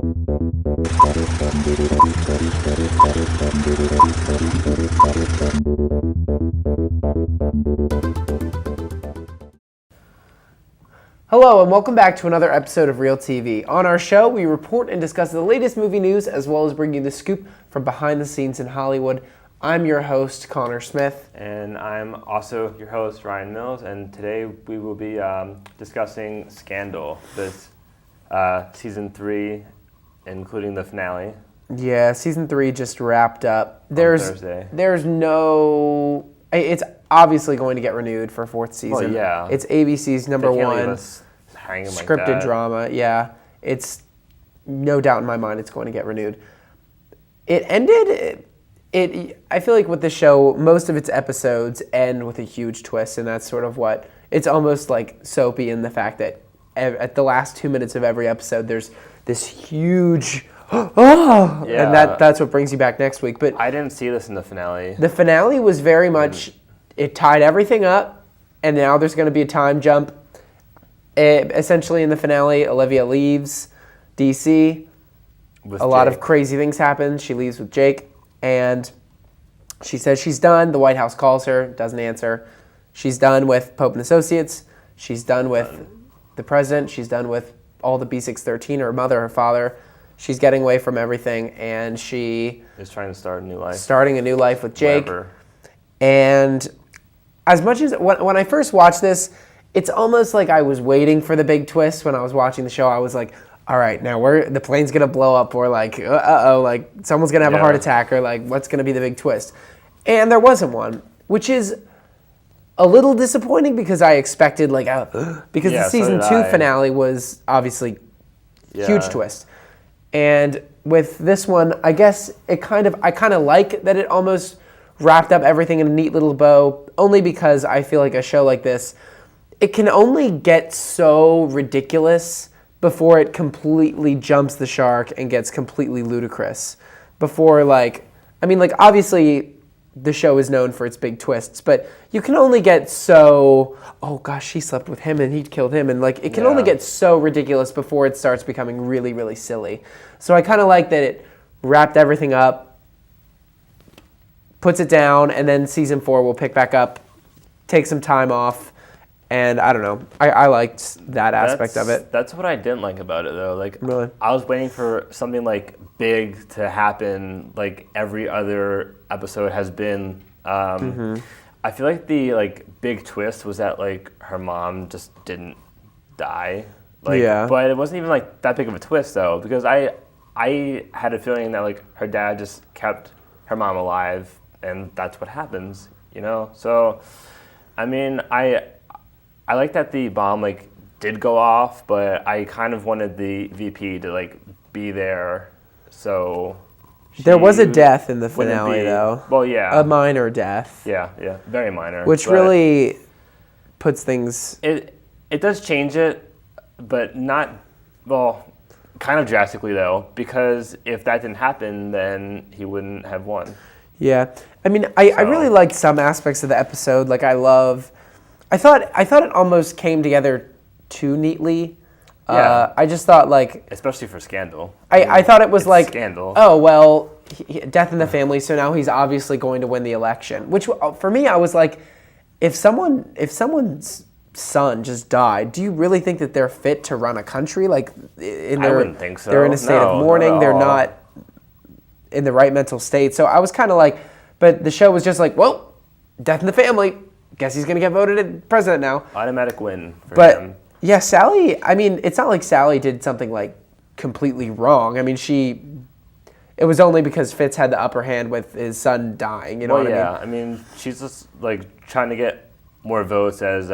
Hello and welcome back to another episode of Reeltv. On our show, we report and discuss the latest movie news as well as bring you the scoop from behind the scenes in Hollywood. I'm your host, Connor Smith. And I'm also your host, Ryan Mills, and today we will be discussing Scandal, this season 3, including the finale. Yeah, season 3 just wrapped up. Thursday. It's obviously going to get renewed for a 4th season. Well, yeah. It's ABC's number They can't one leave us hanging like scripted that. drama. Yeah, it's no doubt in my mind it's going to get renewed. It ended. I feel like with the show, most of its episodes end with a huge twist, and that's sort of what it's almost like soapy in the fact that at the last 2 minutes of every episode, there's this huge. Oh, yeah. And that's what brings you back next week. But I didn't see this in the finale. The finale was very much, it tied everything up, and now there's going to be a time jump. Essentially in the finale, Olivia leaves DC. A lot of crazy things happen. She leaves with Jake, and she says she's done. The White House calls her, doesn't answer. She's done with Pope and Associates. She's done with the president. She's done with all the B613, her mother, her father. She's getting away from everything, and she is trying to start a new life. Starting a new life with Jake. Wherever. And as much as when I first watched this, it's almost like I was waiting for the big twist. When I was watching the show, I was like, all right, now the plane's gonna blow up, or like, like someone's gonna have a heart attack, or like, what's gonna be the big twist? And there wasn't one, which is a little disappointing because I expected because the season 2 finale was obviously huge twist. And with this one, I guess I kind of like that it almost wrapped up everything in a neat little bow, only because I feel like a show like this, it can only get so ridiculous before it completely jumps the shark and gets completely ludicrous. Before obviously the show is known for its big twists, but you can only get so, oh gosh, she slept with him and he killed him, and it can only get so ridiculous before it starts becoming really, really silly. So I kind of like that it wrapped everything up, puts it down, and then season 4 will pick back up, take some time off, and I don't know. I liked that aspect of it. That's what I didn't like about it, though. Really? I was waiting for something big to happen, like every other episode has been. I feel like the big twist was that her mom just didn't die. But it wasn't even that big of a twist though, because I had a feeling that her dad just kept her mom alive, and that's what happens, So, I mean, I like that the bomb did go off, but I kind of wanted the VP to be there. So there was a death in the finale, though. Well, yeah, a minor death. Yeah, very minor. Which really puts things. It does change it, but not kind of drastically though, because if that didn't happen, then he wouldn't have won. Yeah, I mean, I really liked some aspects of the episode. I thought it almost came together too neatly. Yeah. I just thought especially for Scandal. I thought it was Scandal. Oh well, death in the family. So now he's obviously going to win the election. Which for me, I was like, if someone's son just died, do you really think that they're fit to run a country? I wouldn't think so. They're in a state of mourning. They're not in the right mental state. So I was kind of but the show was just well, death in the family. Guess he's going to get voted president now. Automatic win for him. Yeah, Sally, I mean, it's not like Sally did something completely wrong. I mean, it was only because Fitz had the upper hand with his son dying, you know what I mean? I mean, she's just trying to get more votes as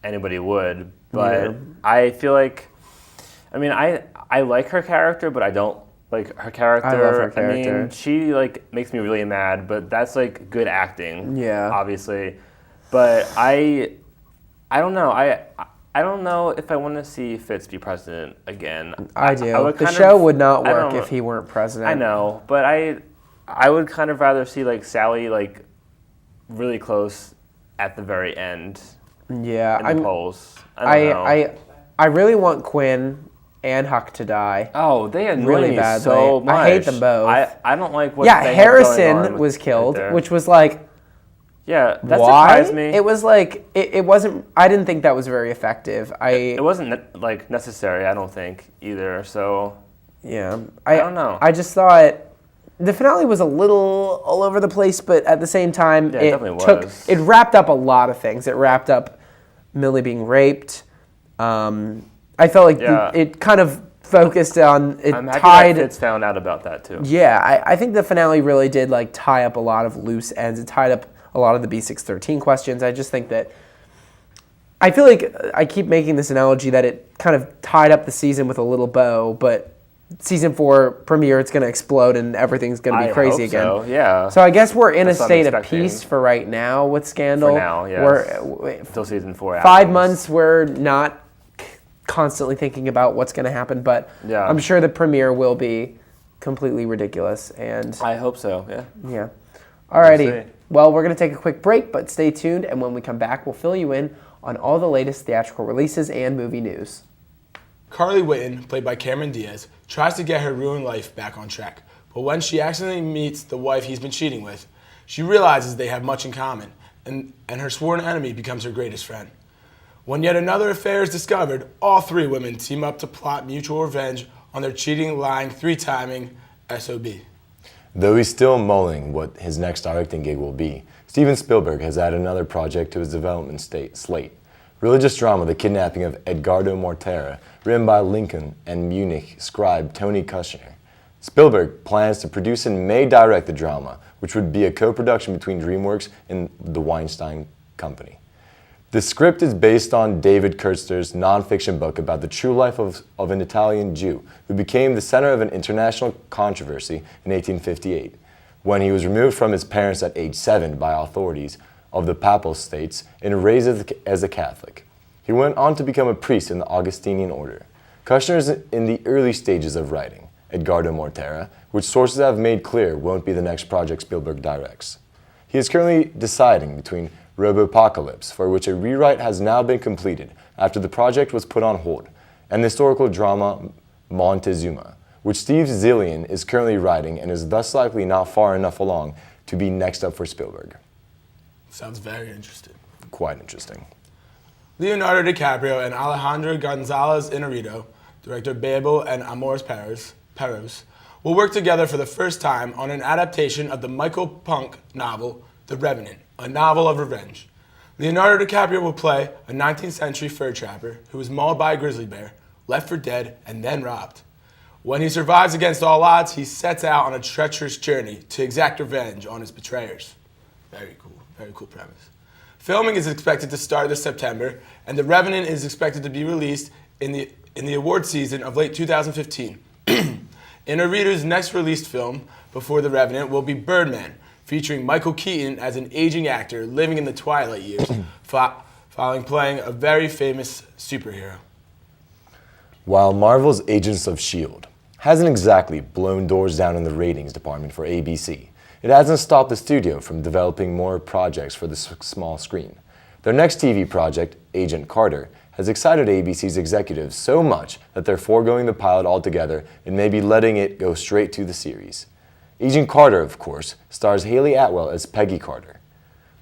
anybody would, but I feel I like her character, but I don't like her character. I love her character. I mean, she makes me really mad, but that's good acting. Yeah. Obviously. But I don't know. I don't know if I want to see Fitz be president again. I do. The show would not work if he weren't president. I know, but I would kind of rather see Sally really close at the very end. Yeah, in the polls. I don't know. I really want Quinn and Huck to Die. Oh, they annoy Really me badly. so much. I hate them both. I don't like what Yeah, they have going Harrison on was right killed, there. which was like, yeah, that why? surprised me. It was like, it wasn't, I didn't think that was very effective. It wasn't like necessary, I don't think, either, so... Yeah. I don't know. I just thought the finale was a little all over the place, but at the same time, Yeah, it definitely was. It wrapped up a lot of things. It wrapped up Millie being raped. I felt like it kind of focused on, I'm happy that Fitz found out about that, too. Yeah, I think the finale really did like tie up a lot of loose ends. It tied up a lot of the B613 questions. I just think that, I feel like I keep making this analogy that it kind of tied up the season with a little bow, but season 4 premiere, it's going to explode and everything's going to be crazy again. So, yeah. So I guess we're in That's a what state I'm of expecting. peace for right now with Scandal. For now, yes. Until season 4 5 happens. months, we're not constantly thinking about what's going to happen, but Yeah. I'm sure the premiere will be completely ridiculous. And I hope so, yeah. yeah. Alrighty. We'll see. Well, we're going to take a quick break, but stay tuned, and when we come back, we'll fill you in on all the latest theatrical releases and movie news. Carly Whitten, played by Cameron Diaz, tries to get her ruined life back on track. But when she accidentally meets the wife he's been cheating with, she realizes they have much in common, and her sworn enemy becomes her greatest friend. When yet another affair is discovered, all 3 women team up to plot mutual revenge on their cheating, lying, 3-timing SOB. Though he's still mulling what his next directing gig will be, Steven Spielberg has added another project to his development slate. Religious drama The Kidnapping of Edgardo Mortara, written by Lincoln and Munich scribe Tony Kushner. Spielberg plans to produce and may direct the drama, which would be a co-production between DreamWorks and the Weinstein Company. The script is based on David Kurtzler's nonfiction book about the true life of an Italian Jew who became the center of an international controversy in 1858, when he was removed from his parents at age 7 by authorities of the Papal States and raised as a Catholic. He went on to become a priest in the Augustinian order. Kushner is in the early stages of writing Edgardo Mortara, which sources have made clear won't be the next project Spielberg directs. He is currently deciding between Robopocalypse, for which a rewrite has now been completed after the project was put on hold, and the historical drama Montezuma, which Steve Zillian is currently writing and is thus likely not far enough along to be next up for Spielberg. Sounds very interesting. Quite interesting. Leonardo DiCaprio and Alejandro González Iñárritu, director Babel and Amores Perros, will work together for the first time on an adaptation of the Michael Punk novel The Revenant, a novel of revenge. Leonardo DiCaprio will play a 19th century fur trapper who was mauled by a grizzly bear, left for dead, and then robbed. When he survives against all odds, he sets out on a treacherous journey to exact revenge on his betrayers. Very cool premise. Filming is expected to start this September, and The Revenant is expected to be released in the award season of late 2015. Iñárritu's next released film before The Revenant will be Birdman, featuring Michael Keaton as an aging actor living in the twilight years, following playing a very famous superhero. While Marvel's Agents of S.H.I.E.L.D. hasn't exactly blown doors down in the ratings department for ABC, it hasn't stopped the studio from developing more projects for the small screen. Their next TV project, Agent Carter, has excited ABC's executives so much that they're foregoing the pilot altogether and maybe letting it go straight to the series. Agent Carter, of course, stars Haley Atwell as Peggy Carter.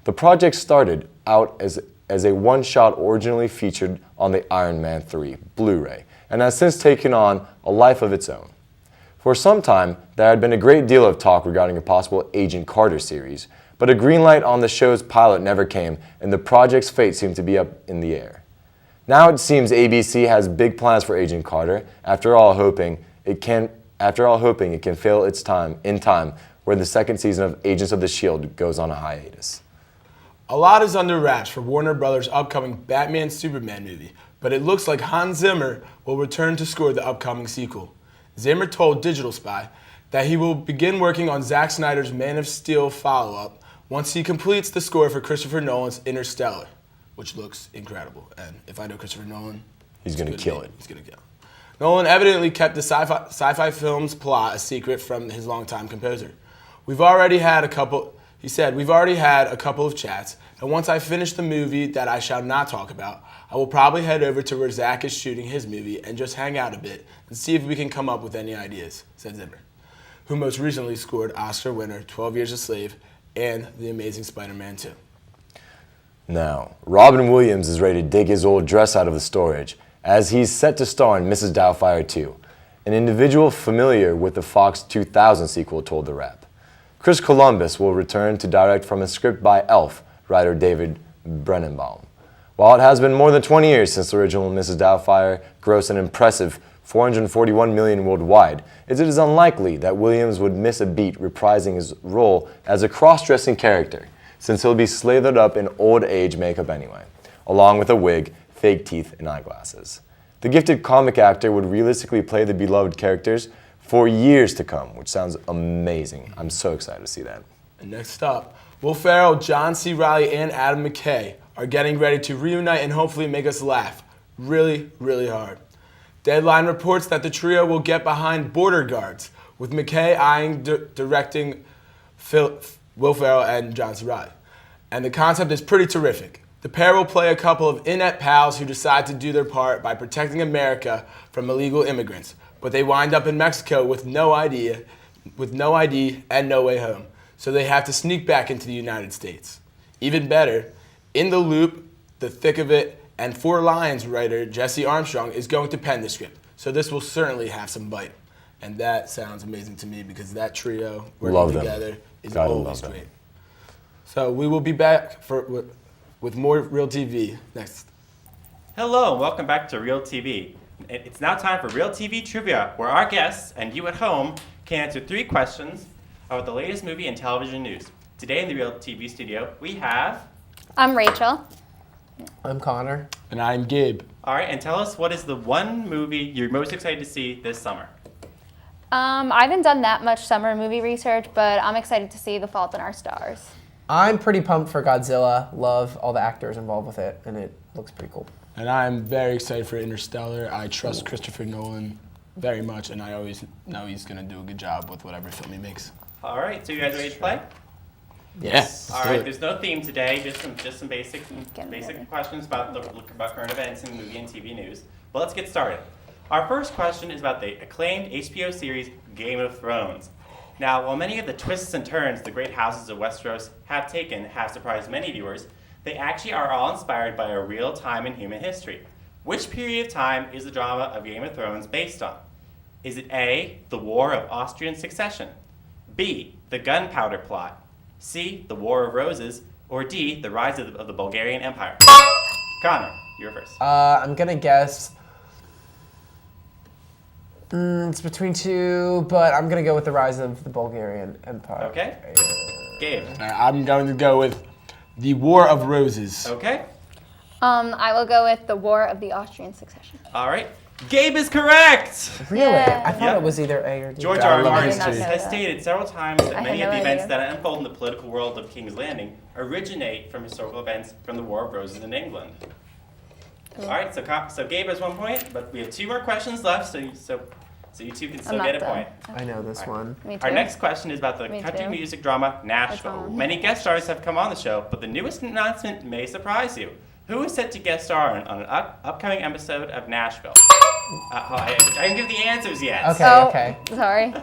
The project started out as a one-shot originally featured on the Iron Man 3 Blu-ray and has since taken on a life of its own. For some time, there had been a great deal of talk regarding a possible Agent Carter series, but a green light on the show's pilot never came and the project's fate seemed to be up in the air. Now it seems ABC has big plans for Agent Carter, after all hoping it can fail in time where the second season of Agents of the S.H.I.E.L.D. goes on a hiatus. A lot is under wraps for Warner Brothers' upcoming Batman-Superman movie, but it looks like Hans Zimmer will return to score the upcoming sequel. Zimmer told Digital Spy that he will begin working on Zack Snyder's Man of Steel follow-up once he completes the score for Christopher Nolan's Interstellar, which looks incredible. And if I know Christopher Nolan, He's going to kill it. He's going to kill it. Nolan evidently kept the sci-fi film's plot a secret from his longtime composer. We've already had a couple of chats, And once I finish the movie that I shall not talk about, I will probably head over to where Zach is shooting his movie and just hang out a bit and see if we can come up with any ideas, said Zimmer, who most recently scored Oscar winner 12 Years a Slave and The Amazing Spider-Man 2. Now, Robin Williams is ready to dig his old dress out of the storage, as he's set to star in Mrs. Doubtfire 2. An individual familiar with the Fox 2000 sequel told The Wrap. Chris Columbus will return to direct from a script by Elf writer David Brennenbaum. While it has been more than 20 years since the original Mrs. Doubtfire grossed an impressive $441 million worldwide, it is unlikely that Williams would miss a beat reprising his role as a cross-dressing character, since he'll be slathered up in old age makeup anyway, along with a wig, fake teeth, and eyeglasses. The gifted comic actor would realistically play the beloved characters for years to come, which sounds amazing. I'm so excited to see that. And next up, Will Ferrell, John C. Reilly, and Adam McKay are getting ready to reunite and hopefully make us laugh really, really hard. Deadline reports that the trio will get behind Border Guards, with McKay eyeing directing Will Ferrell and John C. Reilly. And the concept is pretty terrific. The pair will play a couple of inept pals who decide to do their part by protecting America from illegal immigrants, but they wind up in Mexico with no ID and no way home. So they have to sneak back into the United States. Even better, In the Loop, The Thick of It, and Four Lions writer Jesse Armstrong is going to pen the script. So this will certainly have some bite. And that sounds amazing to me because that trio working together is always great. So we will be back with more Reeltv next. Hello, and welcome back to Reeltv. It's now time for Reeltv Trivia, where our guests and you at home can answer 3 questions about the latest movie and television news. Today in the Reeltv studio, we have... I'm Rachel. I'm Connor. And I'm Gabe. All right, and tell us, what is the one movie you're most excited to see this summer? I haven't done that much summer movie research, but I'm excited to see The Fault in Our Stars. I'm pretty pumped for Godzilla. Love all the actors involved with it, and it looks pretty cool. And I'm very excited for Interstellar. I trust Christopher Nolan very much, and I always know he's going to do a good job with whatever film he makes. All right, so you guys ready to play? Yes. All right, there's no theme today, just some basic ready. questions about current events and movie and TV news. Well, let's get started. Our first question is about the acclaimed HBO series Game of Thrones. Now, while many of the twists and turns the great houses of Westeros have taken have surprised many viewers, they actually are all inspired by a real time in human history. Which period of time is the drama of Game of Thrones based on? Is it A, the War of Austrian Succession, B, the Gunpowder Plot, C, the War of Roses, or D, the rise of the Bulgarian Empire? Connor, you're first. I'm going to guess... it's between 2, but I'm going to go with the rise of the Bulgarian Empire. Okay. Gabe. I'm going to go with The War of Roses. Okay. I will go with the War of the Austrian Succession. All right. Gabe is correct! Really? Yeah. I thought Yep. it was either A or D. George I R. R. love Martin history. has stated several times that I many had of no the events idea. that unfold in the political world of King's Landing originate from historical events from the War of Roses in England. All right, so Gabe has 1 point, but we have 2 more questions left, so you two can still I'm get a not point. I know this one. Me too. Our next question is about the Me country too. music drama Nashville. That's on. Many guest stars have come on the show, but the newest announcement may surprise you. Who is set to guest star on an upcoming episode of Nashville? I didn't give the answers yet. Okay, Oh, okay. sorry.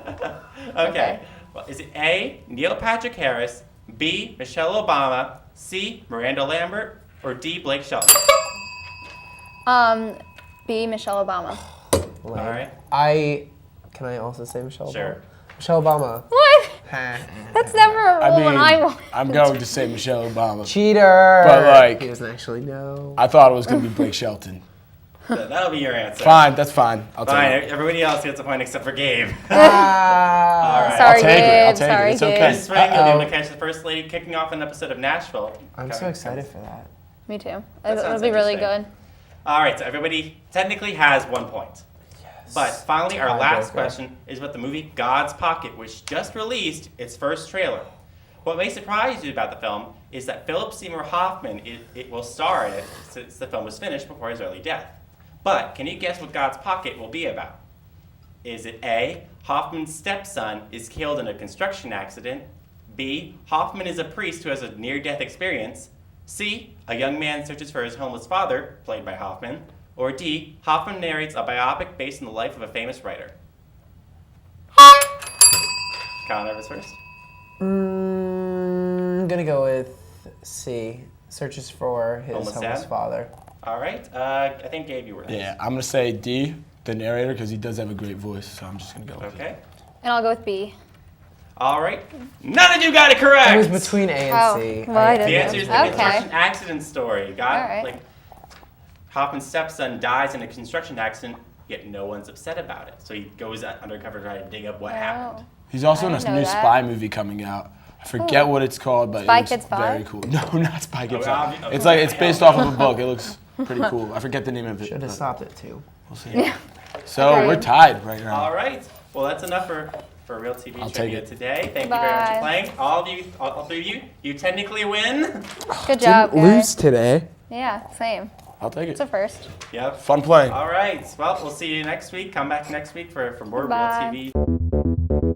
Okay. Well, is it A, Neil Patrick Harris, B, Michelle Obama, C, Miranda Lambert, or D, Blake Shelton? B, Michelle Obama. All right. Can I also say Michelle Obama? Sure. Michelle Obama. What? Ha. That's never a rule when I want. I'm going to say Michelle Obama. Cheater. But, like- he doesn't actually know. I thought it was going to be Blake Shelton. That'll be your answer. Fine, that's fine. I'll Fine. take it. Everybody else gets a point except for Gabe. Ah. All right. Sorry, take it, I'll Gabe. take it. Sorry, It's okay. Gabe. This spring, we'll be able to Uh-oh. catch the First Lady kicking off an episode of Nashville. I'm so excited for that. Me too. That It'll sounds be really good. interesting. All right, so everybody technically has 1 point. But finally, our last Tiebreaker. question is about the movie God's Pocket, which just released its first trailer. What may surprise you about the film is that Philip Seymour Hoffman it will star in it since the film was finished before his early death. But can you guess what God's Pocket will be about? Is it A, Hoffman's stepson is killed in a construction accident, B, Hoffman is a priest who has a near-death experience, C, a young man searches for his homeless father, played by Hoffman. Or D, Hoffman narrates a biopic based on the life of a famous writer. Connor was first. I'm gonna go with C. Searches for his Homeless homeless dad? father. All right. I think Gabe, you were next. Yeah, I'm gonna say D, the narrator, because he does have a great voice. So I'm just gonna go with it. Okay. And I'll go with B. All right. None of you got it correct. It was between A and C. well, I The didn't answer is the Okay. construction accident story. Got All right. like Hoffman's stepson dies in a construction accident, yet no one's upset about it. So he goes undercover to try to dig up what happened. He's also I in a didn't know new that. spy movie coming out. I forget what it's called, but Spy it looks Kids 5? very cool. No, not Spy Kids Oh, 5. okay. It's like it's based off of a book. It looks pretty cool. I forget the name of it. Should have but stopped it too. We'll see. So Agreed. we're tied right now. All right. Well, that's enough for Reeltv I'll take trivia it. today. Thank you very much Bye. for playing. All three of you, you technically win. Good job, guys. today. Yeah, same. I'll take It's it. a first. Yep. Fun playing. All right. Well, we'll see you next week. Come back next week for more Bye. Reeltv.